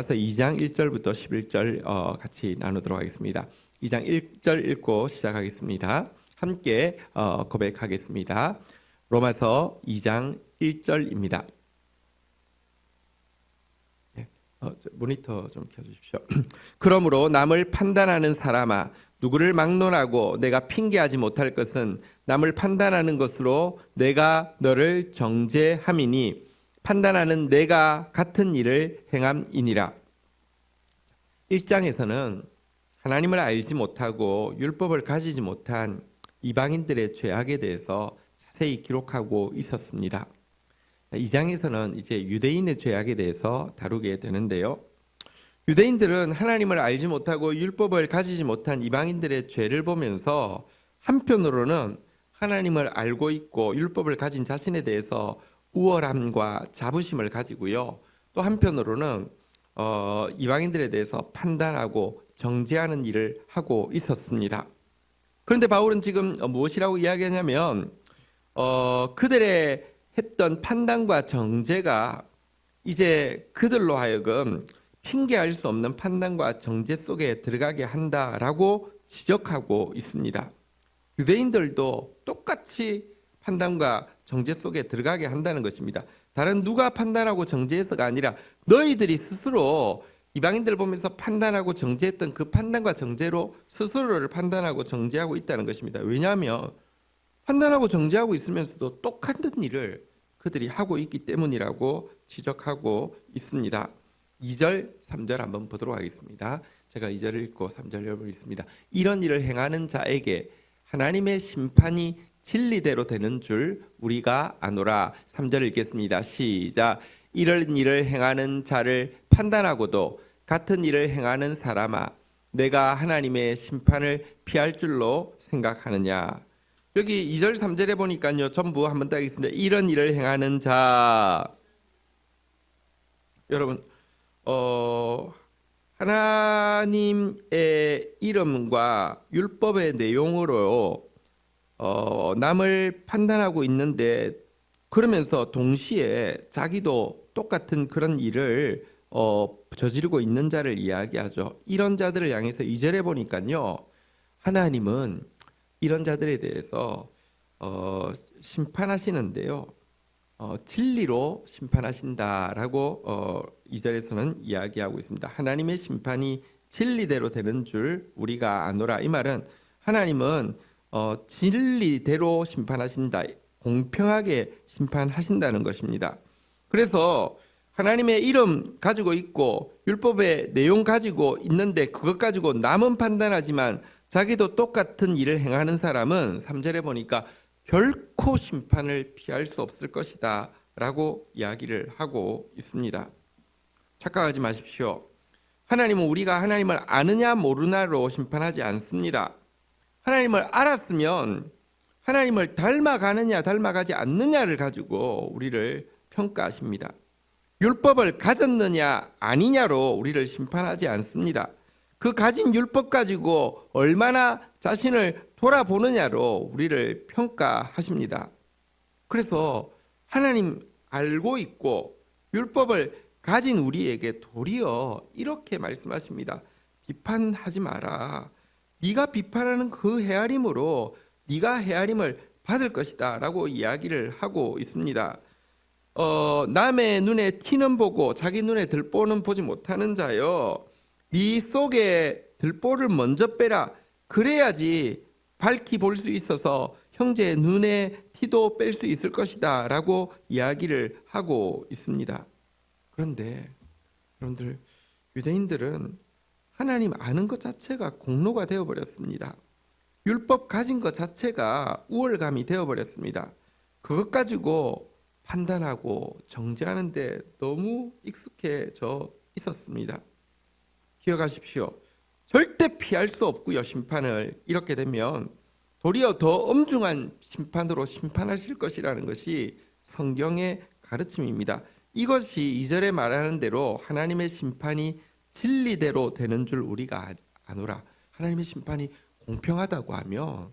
로마서 2장 1절부터 11절 같이 나누도록 하겠습니다. 2장 1절 읽고 시작하겠습니다. 함께 고백하겠습니다. 로마서 2장 1절입니다. 모니터 좀 켜주십시오. 그러므로 남을 판단하는 사람아, 누구를 막론하고 내가 핑계하지 못할 것은 남을 판단하는 것으로 내가 너를 정죄함이니 판단하는 내가 같은 일을 행함이니라. 1장에서는 하나님을 알지 못하고 율법을 가지지 못한 이방인들의 죄악에 대해서 자세히 기록하고 있었습니다. 2장에서는 이제 유대인의 죄악에 대해서 다루게 되는데요. 유대인들은 하나님을 알지 못하고 율법을 가지지 못한 이방인들의 죄를 보면서 한편으로는 하나님을 알고 있고 율법을 가진 자신에 대해서 우월함과 자부심을 가지고요. 또 한편으로는 이방인들에 대해서 판단하고 정죄하는 일을 하고 있었습니다. 그런데 바울은 지금 무엇이라고 이야기하냐면 그들의 했던 판단과 정죄가 이제 그들로 하여금 핑계할 수 없는 판단과 정죄 속에 들어가게 한다라고 지적하고 있습니다. 유대인들도 똑같이 판단과 정죄 속에 들어가게 한다는 것입니다. 다른 누가 판단하고 정죄해서가 아니라 너희들이 스스로 이방인들 보면서 판단하고 정죄했던 그 판단과 정죄로 스스로를 판단하고 정죄하고 있다는 것입니다. 왜냐하면 판단하고 정죄하고 있으면서도 똑같은 일을 그들이 하고 있기 때문이라고 지적하고 있습니다. 2절, 3절 한번 보도록 하겠습니다. 제가 2절을 읽고 3절 읽어보겠습니다. 이런 일을 행하는 자에게 하나님의 심판이 진리대로 되는 줄 우리가 아노라. 3절 읽겠습니다. 시작. 이런 일을 행하는 자를 판단하고도 같은 일을 행하는 사람아, 내가 하나님의 심판을 피할 줄로 생각하느냐. 여기 2절 3절에 보니까요, 전부 한번 따겠습니다. 이런 일을 행하는 자. 여러분 하나님의 이름과 율법의 내용으로 남을 판단하고 있는데, 그러면서 동시에 자기도 똑같은 그런 일을 저지르고 있는 자를 이야기하죠. 이런 자들을 향해서 2절에 보니까요, 하나님은 이런 자들에 대해서 심판하시는데요, 진리로 심판하신다라고 2절에서는 이야기하고 있습니다. 하나님의 심판이 진리대로 되는 줄 우리가 아노라. 이 말은 하나님은 진리대로 심판하신다, 공평하게 심판하신다는 것입니다. 그래서 하나님의 이름 가지고 있고 율법의 내용 가지고 있는데 그것 가지고 남은 판단하지만 자기도 똑같은 일을 행하는 사람은 3절에 보니까 결코 심판을 피할 수 없을 것이다 라고 이야기를 하고 있습니다. 착각하지 마십시오. 하나님은 우리가 하나님을 아느냐 모르냐로 심판하지 않습니다. 하나님을 알았으면 하나님을 닮아가느냐 닮아가지 않느냐를 가지고 우리를 평가하십니다. 율법을 가졌느냐 아니냐로 우리를 심판하지 않습니다. 그 가진 율법 가지고 얼마나 자신을 돌아보느냐로 우리를 평가하십니다. 그래서 하나님 알고 있고 율법을 가진 우리에게 도리어 이렇게 말씀하십니다. 비판하지 마라. 네가 비판하는 그 헤아림으로 네가 헤아림을 받을 것이다 라고 이야기를 하고 있습니다. 남의 눈에 티는 보고 자기 눈에 들보는 보지 못하는 자여, 네 속에 들보를 먼저 빼라. 그래야지 밝히 볼 수 있어서 형제의 눈에 티도 뺄 수 있을 것이다 라고 이야기를 하고 있습니다. 그런데 여러분들, 유대인들은 하나님 아는 것 자체가 공로가 되어버렸습니다. 율법 가진 것 자체가 우월감이 되어버렸습니다. 그것 가지고 판단하고 정죄하는데 너무 익숙해져 있었습니다. 기억하십시오. 절대 피할 수 없고요, 심판을. 이렇게 되면 도리어 더 엄중한 심판으로 심판하실 것이라는 것이 성경의 가르침입니다. 이것이 2절에 말하는 대로 하나님의 심판이 진리대로 되는 줄 우리가 아노라. 하나님의 심판이 공평하다고 하면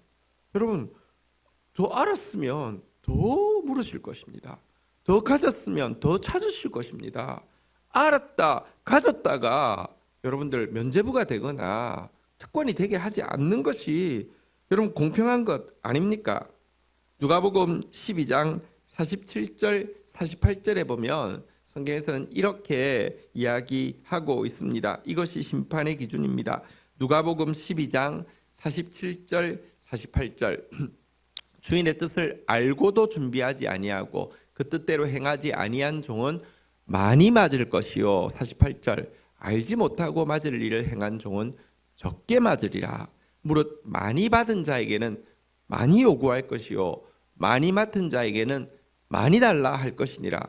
여러분, 더 알았으면 더 물으실 것입니다. 더 가졌으면 더 찾으실 것입니다. 알았다, 가졌다가 여러분들 면죄부가 되거나 특권이 되게 하지 않는 것이 여러분 공평한 것 아닙니까? 누가복음 12장 47절 48절에 보면 성경에서는 이렇게 이야기하고 있습니다. 이것이 심판의 기준입니다. 누가복음 12장 47절 48절 주인의 뜻을 알고도 준비하지 아니하고 그 뜻대로 행하지 아니한 종은 많이 맞을 것이요. 48절 알지 못하고 맞을 일을 행한 종은 적게 맞으리라. 무릇 많이 받은 자에게는 많이 요구할 것이요 많이 맡은 자에게는 많이 달라 할 것이니라.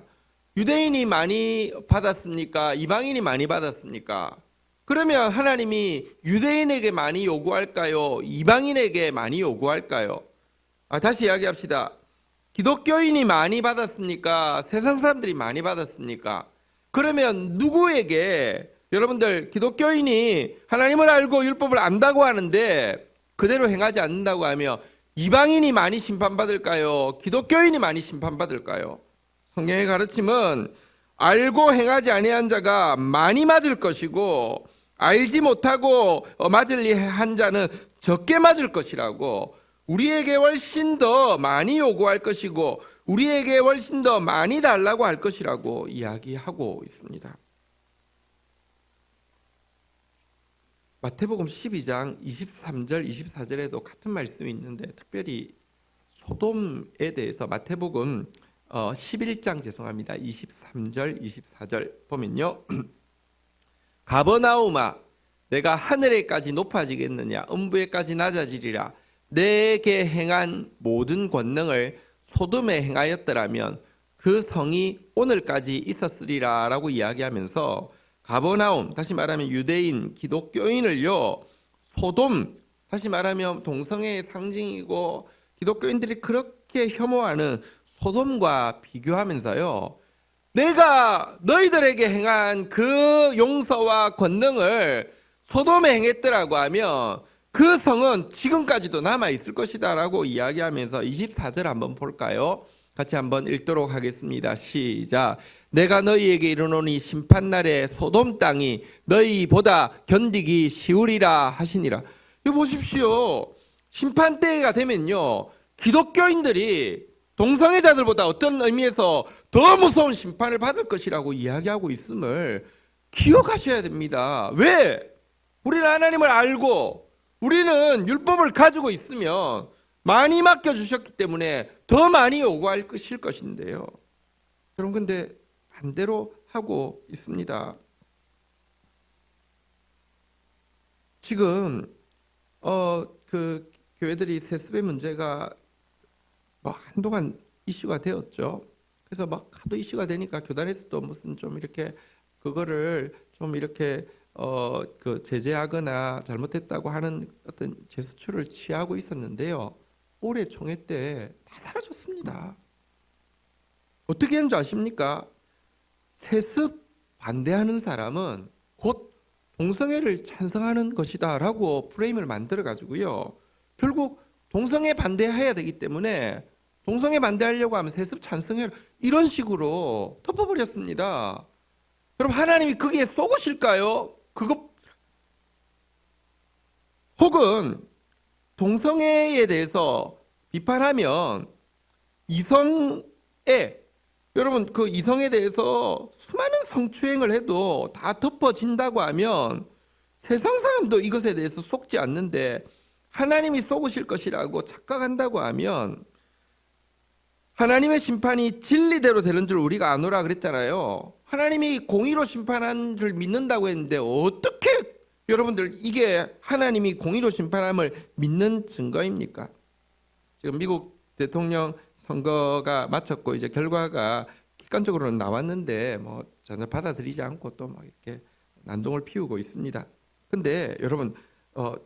유대인이 많이 받았습니까? 이방인이 많이 받았습니까? 그러면 하나님이 유대인에게 많이 요구할까요? 이방인에게 많이 요구할까요? 다시 이야기합시다. 기독교인이 많이 받았습니까? 세상 사람들이 많이 받았습니까? 그러면 누구에게 여러분들 기독교인이 하나님을 알고 율법을 안다고 하는데 그대로 행하지 않는다고 하며 이방인이 많이 심판받을까요? 기독교인이 많이 심판받을까요? 성경의 가르침은 알고 행하지 아니한 자가 많이 맞을 것이고 알지 못하고 맞을 일 한 자는 적게 맞을 것이라고 우리에게 훨씬 더 많이 요구할 것이고 우리에게 훨씬 더 많이 달라고 할 것이라고 이야기하고 있습니다. 마태복음 12장 23절 24절에도 같은 말씀이 있는데 특별히 소돔에 대해서 마태복음 11장 죄송합니다. 23절 24절 보면요. 가버나움아 내가 하늘에까지 높아지겠느냐 음부에까지 낮아지리라. 내게 행한 모든 권능을 소돔에 행하였더라면 그 성이 오늘까지 있었으리라 라고 이야기하면서 가버나움 다시 말하면 유대인 기독교인을요 소돔 다시 말하면 동성애의 상징이고 기독교인들이 그렇게 혐오하는 소돔과 비교하면서요 내가 너희들에게 행한 그 용서와 권능을 소돔에 행했더라고 하면 그 성은 지금까지도 남아있을 것이다 라고 이야기하면서 24절 한번 볼까요? 같이 한번 읽도록 하겠습니다. 시작. 내가 너희에게 이르노니 심판날에 소돔 땅이 너희보다 견디기 쉬우리라 하시니라. 이거 보십시오. 심판 때가 되면요 기독교인들이 동성애자들보다 어떤 의미에서 더 무서운 심판을 받을 것이라고 이야기하고 있음을 기억하셔야 됩니다. 왜? 우리는 하나님을 알고 우리는 율법을 가지고 있으면 많이 맡겨주셨기 때문에 더 많이 요구할 것인데요. 여러분 근데 반대로 하고 있습니다. 지금 그 교회들이 세습의 문제가 한동안 이슈가 되었죠. 그래서 막 하도 이슈가 되니까 교단에서도 무슨 좀 이렇게 그거를 좀 이렇게 그 제재하거나 잘못했다고 하는 어떤 제스처를 취하고 있었는데요. 올해 총회 때 다 사라졌습니다. 어떻게 하는 줄 아십니까? 세습 반대하는 사람은 곧 동성애를 찬성하는 것이다 라고 프레임을 만들어 가지고요. 결국 동성애 반대해야 되기 때문에 동성애 반대하려고 하면 세습 찬성해 이런 식으로 덮어버렸습니다. 그럼 하나님이 거기에 속으실까요? 그거 혹은 동성애에 대해서 비판하면 이성애 여러분 그 이성에 대해서 수많은 성추행을 해도 다 덮어진다고 하면 세상 사람도 이것에 대해서 속지 않는데 하나님이 속으실 것이라고 착각한다고 하면 하나님의 심판이 진리대로 되는 줄 우리가 아노라 그랬잖아요. 하나님이 공의로 심판한 줄 믿는다고 했는데 어떻게 여러분들 이게 하나님이 공의로 심판함을 믿는 증거입니까? 지금 미국 대통령 선거가 마쳤고 이제 결과가 객관적으로는 나왔는데 뭐 전혀 받아들이지 않고 또 막 이렇게 난동을 피우고 있습니다. 근데 여러분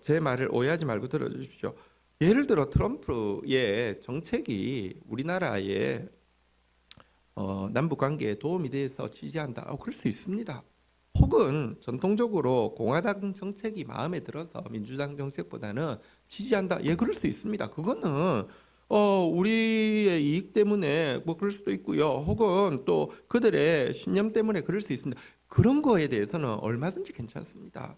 제 말을 오해하지 말고 들어주십시오. 예를 들어 트럼프의 정책이 우리나라의 남북 관계에 도움이 돼서 지지한다. 그럴 수 있습니다. 혹은 전통적으로 공화당 정책이 마음에 들어서 민주당 정책보다는 지지한다. 예, 그럴 수 있습니다. 그거는 우리의 이익 때문에 뭐 그럴 수도 있고요. 혹은 또 그들의 신념 때문에 그럴 수 있습니다. 그런 거에 대해서는 얼마든지 괜찮습니다.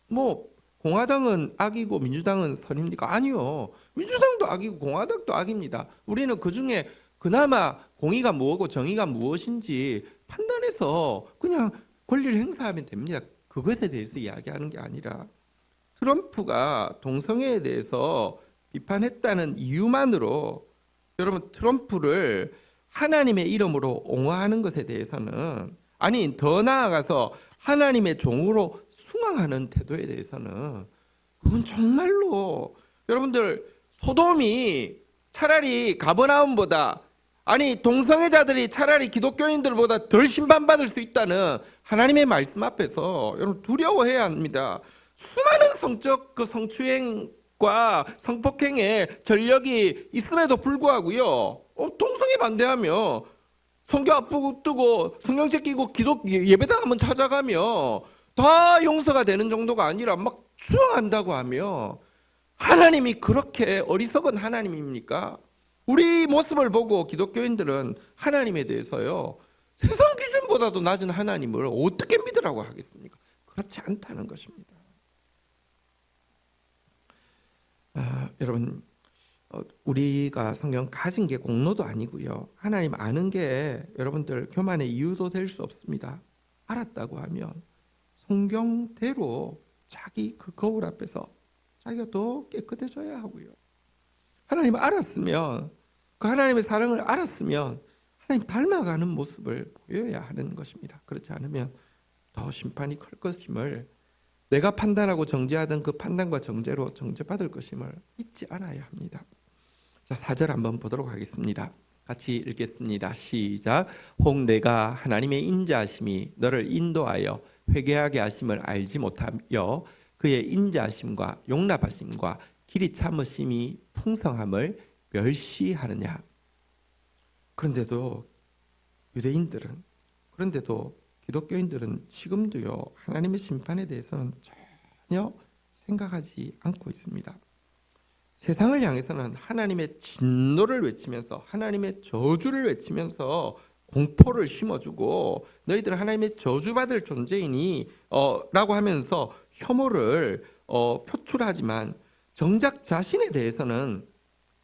뭐 공화당은 악이고 민주당은 선입니까? 아니요. 민주당도 악이고 공화당도 악입니다. 우리는 그중에 그나마 공의가 무엇고 정의가 무엇인지 판단해서 그냥 권리를 행사하면 됩니다. 그것에 대해서 이야기하는 게 아니라 트럼프가 동성애에 대해서 비판했다는 이유만으로 여러분 트럼프를 하나님의 이름으로 옹호하는 것에 대해서는 아니 더 나아가서 하나님의 종으로 숭앙하는 태도에 대해서는 그건 정말로 여러분들 소돔이 차라리 가버나움보다 아니 동성애자들이 차라리 기독교인들보다 덜 심판받을 수 있다는 하나님의 말씀 앞에서 여러분 두려워해야 합니다. 수많은 성적 그 성추행과 성폭행의 전력이 있음에도 불구하고요. 동성애 반대하며 성경 앞두고 성경책 끼고 기도 예배당 한번 찾아가며 다 용서가 되는 정도가 아니라 막 추앙한다고 하며 하나님이 그렇게 어리석은 하나님입니까? 우리 모습을 보고 기독교인들은 하나님에 대해서요 세상 기준보다도 낮은 하나님을 어떻게 믿으라고 하겠습니까? 그렇지 않다는 것입니다. 여러분 우리가 성경 가진 게 공로도 아니고요. 하나님 아는 게 여러분들 교만의 이유도 될 수 없습니다. 알았다고 하면 성경대로 자기 그 거울 앞에서 자기가 더 깨끗해져야 하고요. 하나님 알았으면 그 하나님의 사랑을 알았으면 하나님 닮아가는 모습을 보여야 하는 것입니다. 그렇지 않으면 더 심판이 클 것임을 내가 판단하고 정죄하던 그 판단과 정죄로 정죄받을 것임을 잊지 않아야 합니다. 자, 4절 한번 보도록 하겠습니다. 같이 읽겠습니다. 시작. 혹 내가 하나님의 인자하심이 너를 인도하여 회개하게 하심을 알지 못하여 그의 인자하심과 용납하심과 길이 참으심이 풍성함을 멸시하느냐. 그런데도 유대인들은 그런데도 기독교인들은 지금도요 하나님의 심판에 대해서는 전혀 생각하지 않고 있습니다. 세상을 향해서는 하나님의 진노를 외치면서 하나님의 저주를 외치면서 공포를 심어주고 너희들은 하나님의 저주받을 존재이니 라고 하면서 혐오를 표출하지만 정작 자신에 대해서는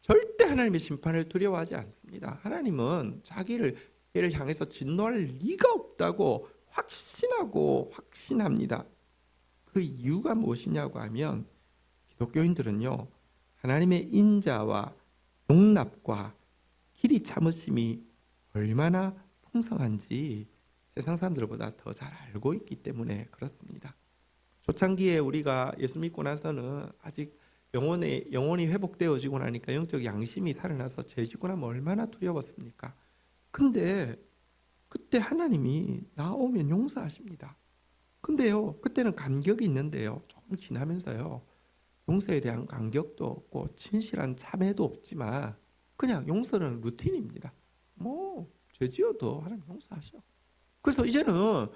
절대 하나님의 심판을 두려워하지 않습니다. 하나님은 자기를 얘를 향해서 진노할 리가 없다고 확신합니다. 그 이유가 무엇이냐고 하면 기독교인들은요 하나님의 인자와 용납과 길이 참으심이 얼마나 풍성한지 세상 사람들보다 더 잘 알고 있기 때문에 그렇습니다. 초창기에 우리가 예수 믿고 나서는 아직 영혼이 회복되어지고 나니까 영적 양심이 살아나서 죄 짓고 나면 얼마나 두려웠습니까? 근데 그때 하나님이 나오면 용서하십니다. 근데요 그때는 감격이 있는데요 조금 지나면서요 용서에 대한 감격도 없고 진실한 참회도 없지만 그냥 용서는 루틴입니다. 뭐 죄 지어도 하나님 용서하셔. 그래서 이제는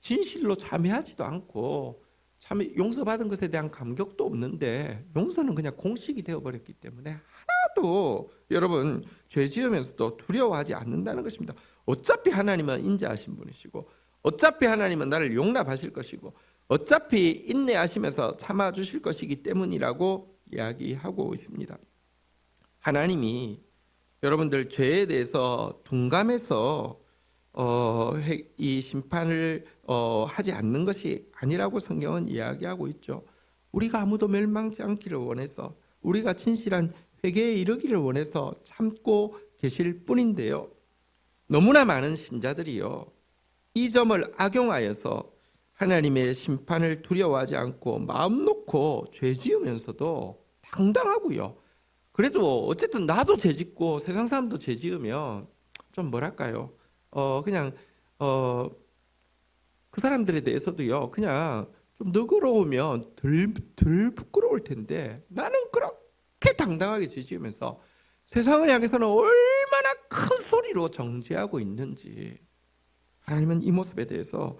진실로 참회하지도 않고 참 용서받은 것에 대한 감격도 없는데 용서는 그냥 공식이 되어버렸기 때문에 하나도 여러분 죄 지으면서도 두려워하지 않는다는 것입니다. 어차피 하나님은 인자하신 분이시고 어차피 하나님은 나를 용납하실 것이고 어차피 인내하시면서 참아주실 것이기 때문이라고 이야기하고 있습니다. 하나님이 여러분들 죄에 대해서 둔감해서 이 심판을 하지 않는 것이 아니라고 성경은 이야기하고 있죠. 우리가 아무도 멸망치 않기를 원해서 우리가 진실한 회개에 이르기를 원해서 참고 계실 뿐인데요. 너무나 많은 신자들이요 이 점을 악용하여서 하나님의 심판을 두려워하지 않고 마음 놓고 죄 지으면서도 당당하고요. 그래도 어쨌든 나도 죄 짓고 세상 사람도 죄 지으면 좀 뭐랄까요? 그냥 그 사람들에 대해서도요. 그냥 좀 너그러우면 덜 부끄러울 텐데 나는 그렇게 당당하게 죄 지으면서 세상을 향해서는 얼마나 큰 소리로 정죄하고 있는지 하나님은 이 모습에 대해서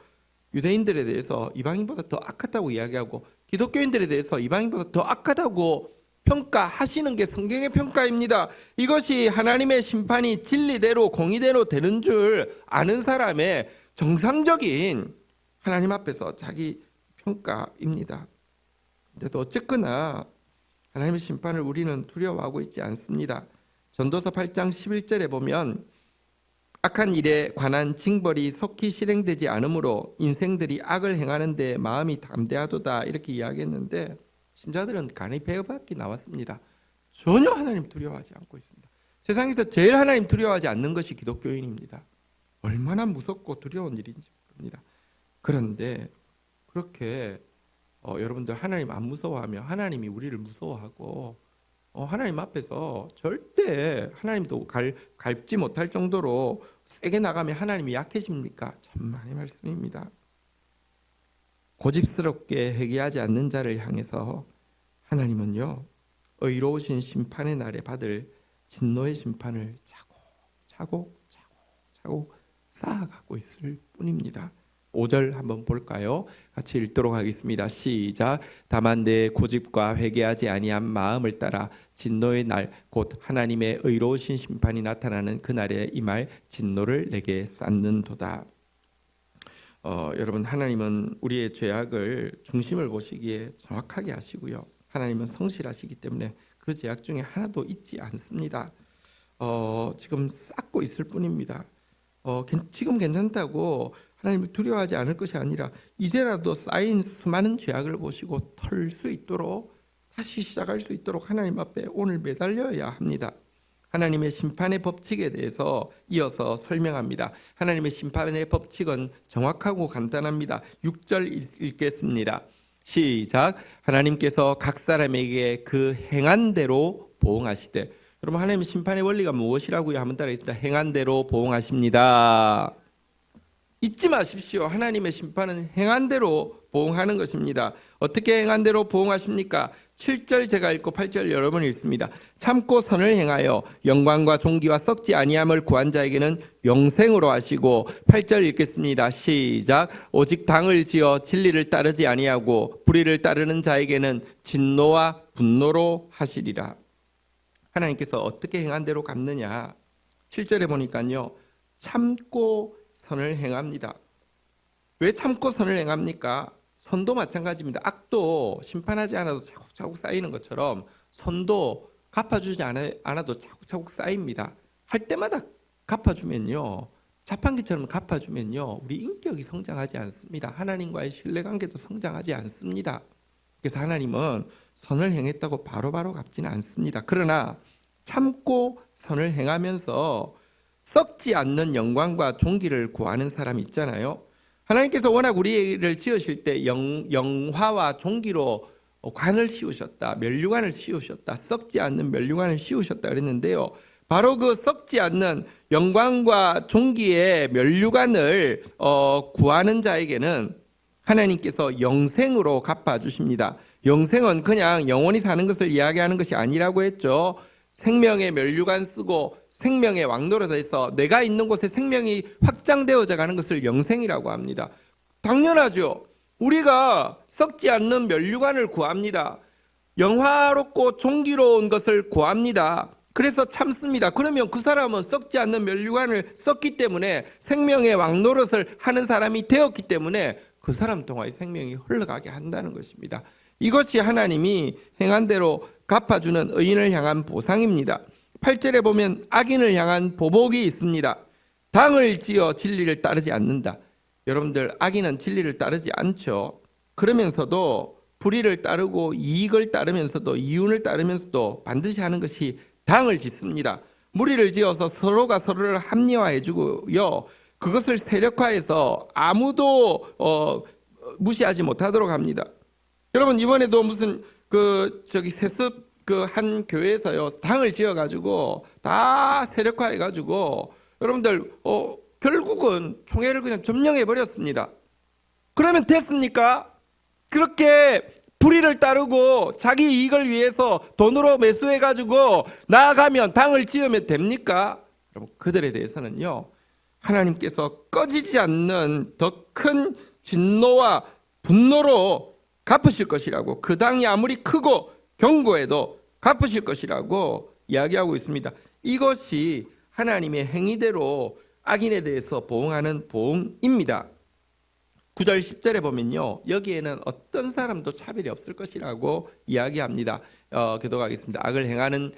유대인들에 대해서 이방인보다 더 악하다고 이야기하고 기독교인들에 대해서 이방인보다 더 악하다고 평가하시는 게 성경의 평가입니다. 이것이 하나님의 심판이 진리대로 공의대로 되는 줄 아는 사람의 정상적인 하나님 앞에서 자기 평가입니다. 그런데도 어쨌거나 하나님의 심판을 우리는 두려워하고 있지 않습니다. 전도서 8장 11절에 보면 악한 일에 관한 징벌이 속히 실행되지 않으므로 인생들이 악을 행하는 데 마음이 담대하도다 이렇게 이야기했는데 신자들은 간이 배어받기 나왔습니다. 전혀 하나님 두려워하지 않고 있습니다. 세상에서 제일 하나님 두려워하지 않는 것이 기독교인입니다. 얼마나 무섭고 두려운 일인지 모릅니다. 그런데 그렇게 여러분들 하나님 안 무서워하면 하나님이 우리를 무서워하고 하나님 앞에서 절대 하나님도 갈지 못할 정도로 세게 나가면 하나님이 약해집니까? 천만의 말씀입니다. 고집스럽게 회개하지 않는 자를 향해서 하나님은요 의로우신 심판의 날에 받을 진노의 심판을 차곡 쌓아가고 있을 뿐입니다. 5절 한번 볼까요? 같이 읽도록 하겠습니다. 시작. 다만 내 고집과 회개하지 아니한 마음을 따라 진노의 날 곧 하나님의 의로우신 심판이 나타나는 그날에 임할 진노를 내게 쌓는도다. 여러분 하나님은 우리의 죄악을 중심을 보시기에 정확하게 하시고요. 하나님은 성실하시기 때문에 그 죄악 중에 하나도 있지 않습니다. 지금 쌓고 있을 뿐입니다. 지금 괜찮다고 하나님을 두려워하지 않을 것이 아니라 이제라도 쌓인 수많은 죄악을 보시고 털 수 있도록 다시 시작할 수 있도록 하나님 앞에 오늘 매달려야 합니다. 하나님의 심판의 법칙에 대해서 이어서 설명합니다. 하나님의 심판의 법칙은 정확하고 간단합니다. 6절 읽겠습니다. 시작. 하나님께서 각 사람에게 그 행한 대로 보응하시되. 여러분 하나님의 심판의 원리가 무엇이라고요? 한번 따라하겠습니다. 행한 대로 보응하십니다. 잊지 마십시오. 하나님의 심판은 행한 대로 보응하는 것입니다. 어떻게 행한 대로 보응하십니까? 7절 제가 읽고 8절 여러분이 읽습니다. 참고 선을 행하여 영광과 존귀와 썩지 아니함을 구한 자에게는 영생으로 하시고 8절 읽겠습니다. 시작. 오직 당을 지어 진리를 따르지 아니하고 불의를 따르는 자에게는 진노와 분노로 하시리라. 하나님께서 어떻게 행한 대로 갚느냐? 7절에 보니까요. 참고 선을 행합니다. 왜 참고 선을 행합니까? 선도 마찬가지입니다. 악도 심판하지 않아도 차곡차곡 쌓이는 것처럼 선도 갚아주지 않아도 차곡차곡 쌓입니다. 할 때마다 갚아주면요. 자판기처럼 갚아주면요. 우리 인격이 성장하지 않습니다. 하나님과의 신뢰관계도 성장하지 않습니다. 그래서 하나님은 선을 행했다고 바로바로 갚지는 않습니다. 그러나 참고 선을 행하면서 썩지 않는 영광과 존귀를 구하는 사람이 있잖아요. 하나님께서 워낙 우리를 지으실 때 영화와 존귀로 관을 씌우셨다. 면류관을 씌우셨다. 썩지 않는 면류관을 씌우셨다 그랬는데요. 바로 그 썩지 않는 영광과 존귀의 면류관을 구하는 자에게는 하나님께서 영생으로 갚아주십니다. 영생은 그냥 영원히 사는 것을 이야기하는 것이 아니라고 했죠. 생명의 면류관 쓰고 생명의 왕노릇에서 내가 있는 곳에 생명이 확장되어져 가는 것을 영생이라고 합니다. 당연하죠. 우리가 썩지 않는 면류관을 구합니다. 영화롭고 존귀로운 것을 구합니다. 그래서 참습니다. 그러면 그 사람은 썩지 않는 면류관을 썼기 때문에 생명의 왕노릇을 하는 사람이 되었기 때문에 그 사람 동안의 생명이 흘러가게 한다는 것입니다. 이것이 하나님이 행한 대로 갚아주는 의인을 향한 보상입니다. 8절에 보면 악인을 향한 보복이 있습니다. 당을 지어 진리를 따르지 않는다. 여러분들 악인은 진리를 따르지 않죠. 그러면서도 불의를 따르고 이익을 따르면서도 이윤을 따르면서도 반드시 하는 것이 당을 짓습니다. 무리를 지어서 서로가 서로를 합리화해 주고요. 그것을 세력화해서 아무도 무시하지 못하도록 합니다. 여러분 이번에도 무슨 세습 한 교회에서요 당을 지어가지고 다 세력화해가지고 여러분들 결국은 총회를 그냥 점령해 버렸습니다. 그러면 됐습니까? 그렇게 불의를 따르고 자기 이익을 위해서 돈으로 매수해가지고 나아가면 당을 지으면 됩니까? 여러분 그들에 대해서는요 하나님께서 꺼지지 않는 더 큰 진노와 분노로 갚으실 것이라고, 그 당이 아무리 크고 견고해도 갚으실 것이라고 이야기하고 있습니다. 이것이 하나님의 행위대로 악인에 대해서 보응하는 보응입니다. 9절 10절에 보면요, 여기에는 어떤 사람도 차별이 없을 것이라고 이야기합니다. 교독하겠습니다. 악을 행하는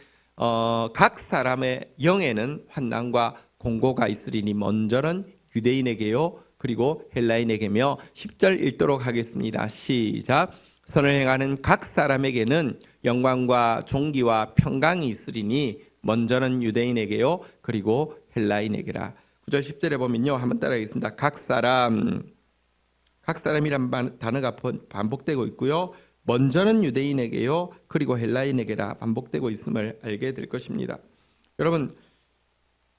각 사람의 영에는 환난과 공고가 있으리니 먼저는 유대인에게요 그리고 헬라인에게며 10절 읽도록 하겠습니다. 시작. 선을 행하는 각 사람에게는 영광과 존귀와 평강이 있으리니 먼저는 유대인에게요 그리고 헬라인에게라. 9절 10절에 보면요, 한번 따라하겠습니다. 각 사람이란 단어가 반복되고 있고요, 먼저는 유대인에게요 그리고 헬라인에게라 반복되고 있음을 알게 될 것입니다. 여러분,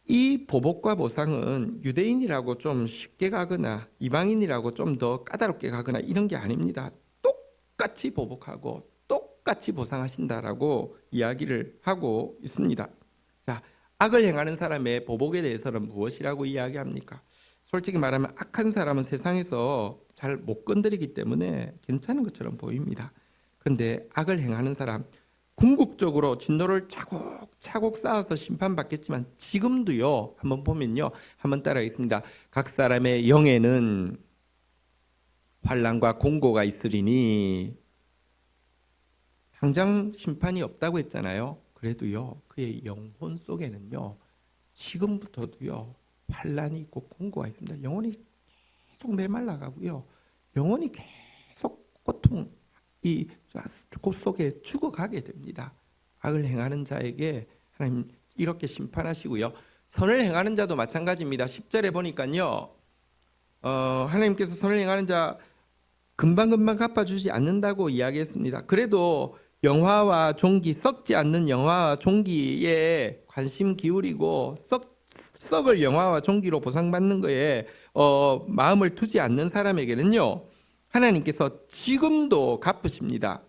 이 보복과 보상은 유대인이라고 좀 쉽게 가거나 이방인이라고 좀 더 까다롭게 가거나 이런 게 아닙니다. 똑같이 보복하고 똑같이 보상하신다라고 이야기를 하고 있습니다. 자, 악을 행하는 사람의 보복에 대해서는 무엇이라고 이야기합니까? 솔직히 말하면 악한 사람은 세상에서 잘 못 건드리기 때문에 괜찮은 것처럼 보입니다. 그런데 악을 행하는 사람, 궁극적으로 진노를 차곡차곡 쌓아서 심판받겠지만 지금도요, 한번 보면요, 한번 따라하겠습니다. 각 사람의 영에는 환난과 공고가 있으리니, 당장 심판이 없다고 했잖아요. 그래도요, 그의 영혼 속에는요, 지금부터도요, 환난이 있고 공고가 있습니다. 영혼이 계속 메말라가고요, 영혼이 계속 고통, 이 속에 죽어가게 됩니다. 악을 행하는 자에게 하나님 이렇게 심판하시고요, 선을 행하는 자도 마찬가지입니다. 10절에 보니까요, 하나님께서 선을 행하는 자 금방금방 갚아주지 않는다고 이야기했습니다. 그래도 영화와 종기, 썩지 않는 영화와 종기에 관심 기울이고 썩을 영화와 종기로 보상받는 거에 마음을 두지 않는 사람에게는요, 하나님께서 지금도 갚으십니다.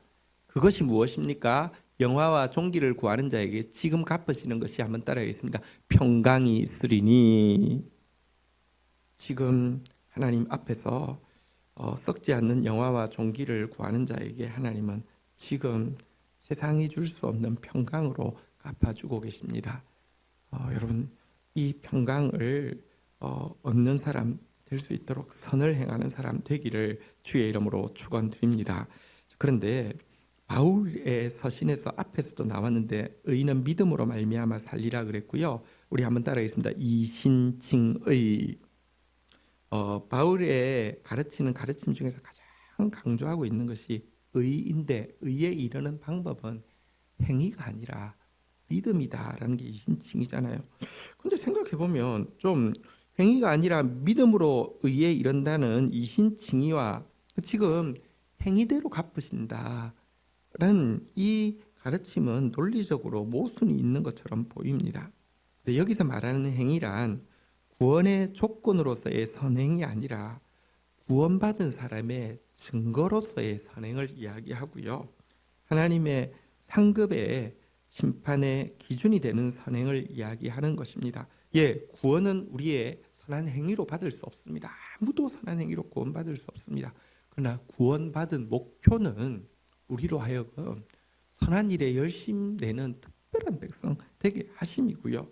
그것이 무엇입니까? 영화와 종기를 구하는 자에게 지금 갚으시는 것이, 한번 따라하겠습니다. 평강이 있으리니. 지금 하나님 앞에서 썩지 않는 영화와 종기를 구하는 자에게 하나님은 지금 세상이 줄 수 없는 평강으로 갚아주고 계십니다. 여러분, 이 평강을 얻는 사람 될 수 있도록 선을 행하는 사람 되기를 주의 이름으로 축원드립니다. 그런데 바울의 서신에서 앞에서도 나왔는데, 의인은 믿음으로 말미암아 살리라 그랬고요. 우리 한번 따라하겠습니다. 이신칭의. 바울의 가르치는 가르침 중에서 가장 강조하고 있는 것이 의인데, 의에 이르는 방법은 행위가 아니라 믿음이다라는 게 이신칭이잖아요. 근데 생각해 보면 좀 행위가 아니라 믿음으로 의에 이른다는 이신칭의와 지금 행위대로 갚으신다라는 이 가르침은 논리적으로 모순이 있는 것처럼 보입니다. 근데 여기서 말하는 행위란 구원의 조건으로서의 선행이 아니라 구원받은 사람의 증거로서의 선행을 이야기하고요, 하나님의 상급의 심판의 기준이 되는 선행을 이야기하는 것입니다. 구원은 우리의 선한 행위로 받을 수 없습니다. 아무도 선한 행위로 구원받을 수 없습니다. 그러나 구원받은 목표는 우리로 하여금 선한 일에 열심 내는 특별한 백성 되게 하심이고요,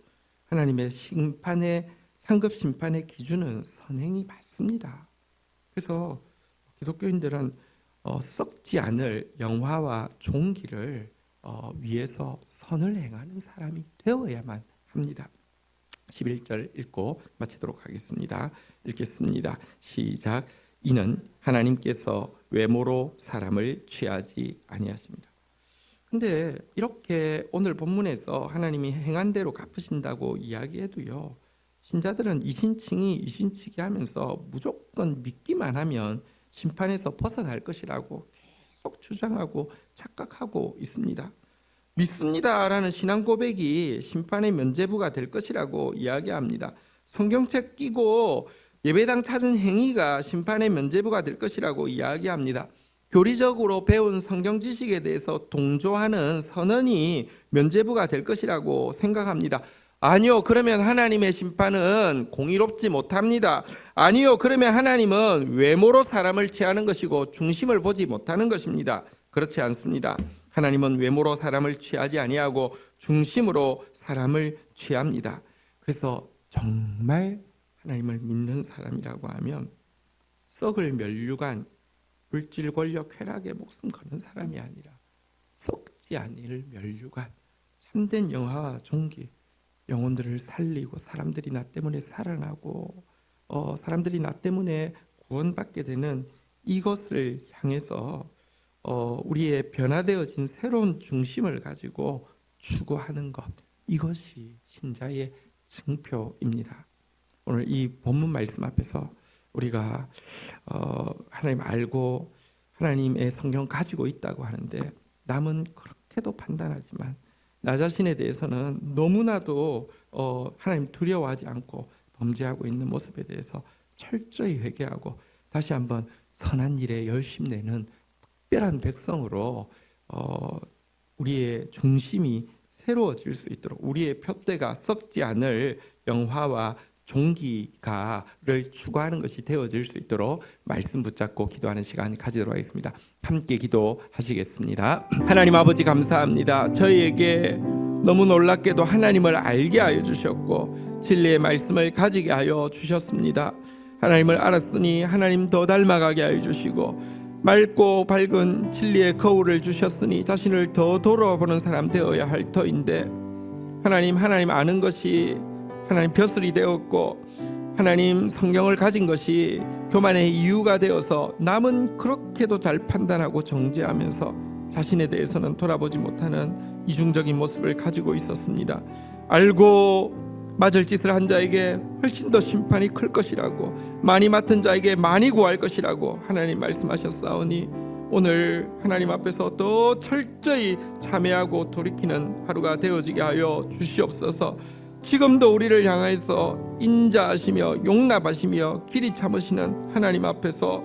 하나님의 심판의 상급 심판의 기준은 선행이 맞습니다. 그래서 기독교인들은 썩지 않을 영화와 종기를 위해서 선을 행하는 사람이 되어야만 합니다. 11절 읽고 마치도록 하겠습니다. 읽겠습니다. 시작. 이는 하나님께서 외모로 사람을 취하지 아니하십니다. 근데 이렇게 오늘 본문에서 하나님이 행한 대로 갚으신다고 이야기해도요, 신자들은 이신칭이 하면서 무조건 믿기만 하면 심판에서 벗어날 것이라고 계속 주장하고 착각하고 있습니다. 믿습니다라는 신앙 고백이 심판의 면죄부가 될 것이라고 이야기합니다. 성경책 끼고 예배당 찾은 행위가 심판의 면죄부가 될 것이라고 이야기합니다. 교리적으로 배운 성경 지식에 대해서 동조하는 선언이 면죄부가 될 것이라고 생각합니다. 아니요, 그러면 하나님의 심판은 공의롭지 못합니다. 아니요, 그러면 하나님은 외모로 사람을 취하는 것이고 중심을 보지 못하는 것입니다. 그렇지 않습니다. 하나님은 외모로 사람을 취하지 아니하고 중심으로 사람을 취합니다. 그래서 정말 하나님을 믿는 사람이라고 하면 썩을 면류관, 물질 권력 쾌락에 목숨 거는 사람이 아니라 썩지 않을 면류관, 참된 영화와 종기, 영혼들을 살리고 사람들이 나 때문에 살아나고 사람들이 나 때문에 구원받게 되는 이것을 향해서 우리의 변화되어진 새로운 중심을 가지고 추구하는 것, 이것이 신자의 증표입니다. 오늘 이 본문 말씀 앞에서 우리가 하나님 알고 하나님의 성경 가지고 있다고 하는데 남은 그렇게도 판단하지만 나 자신에 대해서는 너무나도 하나님 두려워하지 않고 범죄하고 있는 모습에 대해서 철저히 회개하고 다시 한번 선한 일에 열심 내는 특별한 백성으로 우리의 중심이 새로워질 수 있도록 우리의 표대가 썩지 않을 영화와 종기가를 추구하는 것이 되어질 수 있도록 말씀 붙잡고 기도하는 시간 가지도록 하겠습니다. 함께 기도하시겠습니다. 하나님 아버지 감사합니다. 저희에게 너무 놀랍게도 하나님을 알게 하여 주셨고 진리의 말씀을 가지게 하여 주셨습니다. 하나님을 알았으니 하나님 더 닮아가게 하여 주시고 맑고 밝은 진리의 거울을 주셨으니 자신을 더 돌아보는 사람 되어야 할 터인데 하나님 아는 것이 하나님 벼슬이 되었고 하나님 성경을 가진 것이 교만의 이유가 되어서 남은 그렇게도 잘 판단하고 정죄하면서 자신에 대해서는 돌아보지 못하는 이중적인 모습을 가지고 있었습니다. 알고 맞을 짓을 한 자에게 훨씬 더 심판이 클 것이라고 많이 맡은 자에게 많이 구할 것이라고 하나님 말씀하셨사오니 오늘 하나님 앞에서 더 철저히 참회하고 돌이키는 하루가 되어지게 하여 주시옵소서. 지금도 우리를 향해서 인자하시며 용납하시며 길이 참으시는 하나님 앞에서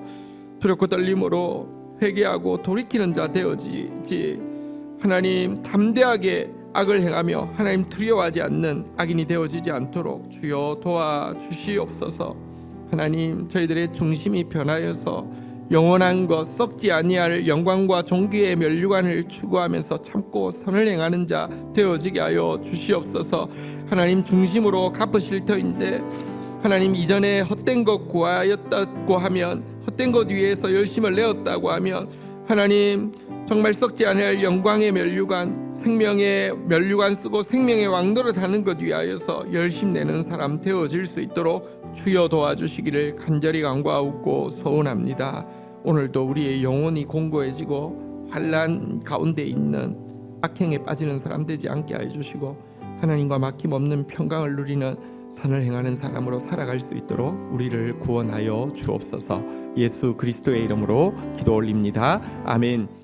두렵고 떨림으로 회개하고 돌이키는 자 되어지지 하나님 담대하게 악을 행하며 하나님 두려워하지 않는 악인이 되어지지 않도록 주여 도와주시옵소서. 하나님 저희들의 중심이 변하여서 영원한 것 썩지 아니할 영광과 존귀의 면류관을 추구하면서 참고 선을 행하는 자 되어지게 하여 주시옵소서. 하나님 중심으로 갚으실 터인데 하나님 이전에 헛된 것 구하였다고 하면 헛된 것 위해서 열심을 내었다고 하면 하나님 정말 썩지 않을 영광의 면류관 생명의 면류관 쓰고 생명의 왕노릇 하는 것 위하여서 열심 내는 사람 되어질 수 있도록 주여 도와주시기를 간절히 간구하옵고 소원합니다. 오늘도 우리의 영혼이 공고해지고 환난 가운데 있는 악행에 빠지는 사람 되지 않게 하여 주시고 하나님과 막힘없는 평강을 누리는 선을 행하는 사람으로 살아갈 수 있도록 우리를 구원하여 주옵소서. 예수 그리스도의 이름으로 기도 올립니다. 아멘.